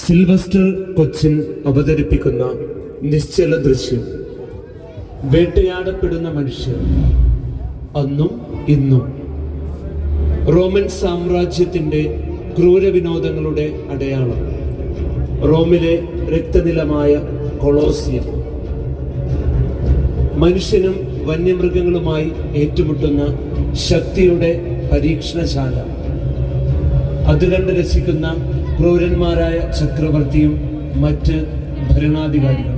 Sylvester Cochin അവതരിപ്പിക്കുന്ന നിശ്ചല ദൃശ്യം. വേട്ടയാടപ്പെടുന്ന മനുഷ്യർ അന്നും ഇന്നും. റോമൻ സാമ്രാജ്യത്തിൻ്റെ ക്രൂരവിനോദങ്ങളുടെ അടയാളം. റോമിലെ രക്തനിലമായ കൊളോസിയം. മനുഷ്യനും വന്യമൃഗങ്ങളുമായി ഏറ്റുമുട്ടുന്ന ശക്തിയുടെ പരീക്ഷണശാല. അത് കണ്ട് രസിക്കുന്ന ക്രൂരന്മാരായ ചക്രവർത്തിയും മറ്റ് ഭരണാധികാരികളും.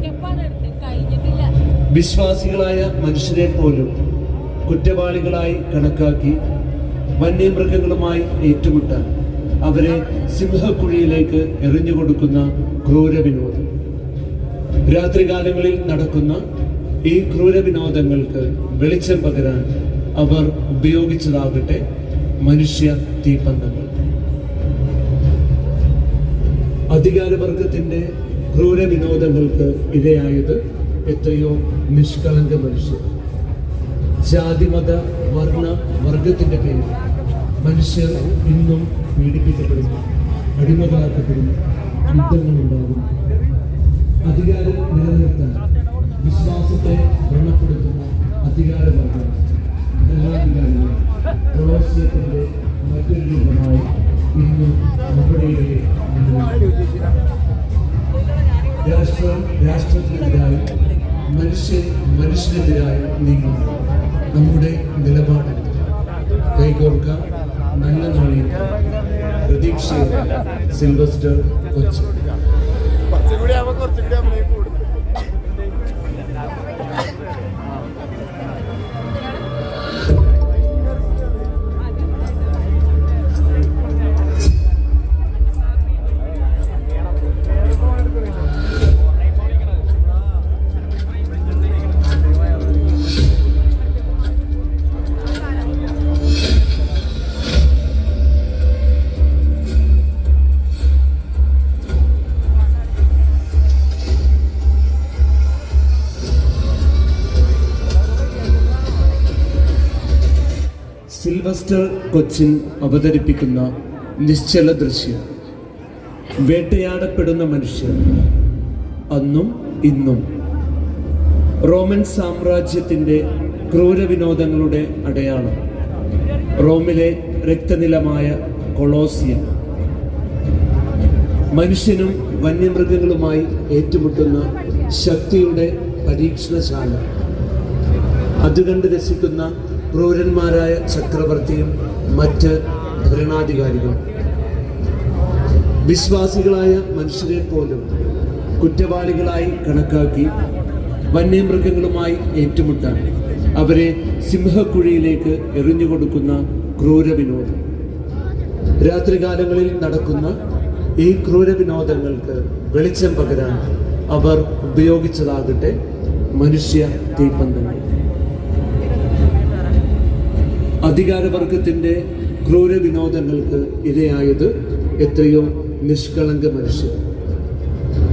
വിശ്വാസികളായ മനുഷ്യരെ പോലും കുറ്റവാളികളായി കണക്കാക്കി വന്യമൃഗങ്ങളുമായി ഏറ്റുമുട്ടാൻ അവരെ സിംഹക്കുഴിയിലേക്ക് എറിഞ്ഞുകൊടുക്കുന്ന ക്രൂരവിനോദം. രാത്രികാലങ്ങളിൽ നടക്കുന്ന ഈ ക്രൂരവിനോദങ്ങൾക്ക് വെളിച്ചം പകരാൻ അവർ ഉപയോഗിച്ചതാകട്ടെ മനുഷ്യ തീപ്പന്തങ്ങൾ. അധികാരവർഗത്തിന്റെ ക്രൂരവിനോദങ്ങൾക്ക് ഇരയായത് എത്രയോ നിഷ്കളങ്ക മനുഷ്യർ. ജാതിമത വർണ്ണ വർഗത്തിന്റെ പേരിൽ മനുഷ്യർ ഇന്നും പീഡിപ്പിക്കപ്പെടുന്നു, അടിമകളാക്കപ്പെടുന്നു, യുദ്ധങ്ങളുണ്ടാകുന്നു. അധികാരം നിലനിർത്താൻ വിശ്വാസത്തെ വ്രണപ്പെടുത്തുന്ന അധികാരവർഗം ഭരണാധികാരികൾ കൊളോസിയത്തിന്റെ മറ്റൊരു രൂപമായി ഇന്നും നമ്മുടെ രാഷ്ട്രത്തിനെതിരായി മനുഷ്യനെതിരായി നീങ്ങുന്നു. നമ്മുടെ നിലപാടിൽ കൈകോർക്കാം, നല്ല നാളെയും പ്രതീക്ഷയോടെ. സിൽവസ്റ്റർ കൊച്ചി. സിൽവസ്റ്റർ കൊച്ചിൻ അവതരിപ്പിക്കുന്ന നിശ്ചല ദൃശ്യം. വേട്ടയാടപ്പെടുന്ന മനുഷ്യർ അന്നും ഇന്നും. റോമൻ സാമ്രാജ്യത്തിൻ്റെ ക്രൂരവിനോദങ്ങളുടെ അടയാളം. റോമിലെ രക്തനിലമായ കൊളോസിയം. മനുഷ്യനും വന്യമൃഗങ്ങളുമായി ഏറ്റുമുട്ടുന്ന ശക്തിയുടെ പരീക്ഷണശാല. അത് കണ്ട് രസിക്കുന്ന ക്രൂരന്മാരായ ചക്രവർത്തിയും മറ്റ് ഭരണാധികാരികളും. വിശ്വാസികളായ മനുഷ്യരെ പോലും കുറ്റവാളികളായി കണക്കാക്കി വന്യമൃഗങ്ങളുമായി ഏറ്റുമുട്ടാൻ അവരെ സിംഹക്കുഴിയിലേക്ക് എറിഞ്ഞുകൊടുക്കുന്ന ക്രൂരവിനോദം. രാത്രികാലങ്ങളിൽ നടക്കുന്ന ഈ ക്രൂരവിനോദങ്ങൾക്ക് വെളിച്ചം പകരാൻ അവർ ഉപയോഗിച്ചതാകട്ടെ മനുഷ്യ തീപ്പന്തങ്ങൾ. അധികാരവർഗത്തിന്റെ ക്രൂരവിനോദങ്ങൾക്ക് ഇരയായത് എത്രയോ നിഷ്കളങ്ക മനുഷ്യർ.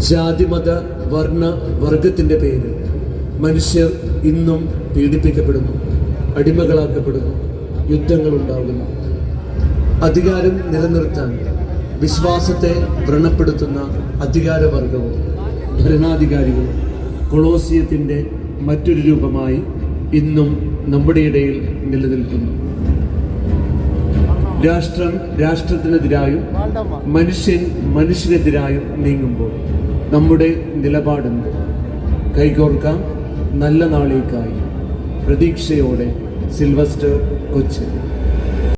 ജാതിമത വർണ്ണ വർഗത്തിന്റെ പേരിൽ മനുഷ്യർ ഇന്നും പീഡിപ്പിക്കപ്പെടുന്നു, അടിമകളാക്കപ്പെടുന്നു, യുദ്ധങ്ങളുണ്ടാകുന്നു. അധികാരം നിലനിർത്താൻ വിശ്വാസത്തെ വ്രണപ്പെടുത്തുന്ന അധികാരവർഗവും ഭരണാധികാരികളും കൊളോസിയത്തിന്റെ മറ്റൊരു രൂപമായി ഇന്നും നമ്മുടെ ഇടയിൽ നിലനിൽക്കുന്നു. രാഷ്ട്രത്തിനെതിരായും മനുഷ്യനെതിരായും നീങ്ങുമ്പോൾ നമ്മുടെ നിലപാടുണ്ട്. കൈകോർക്കാം, നല്ല നാളേക്കായി പ്രതീക്ഷയോടെ. സിൽവസ്റ്റർ കൊച്ചി.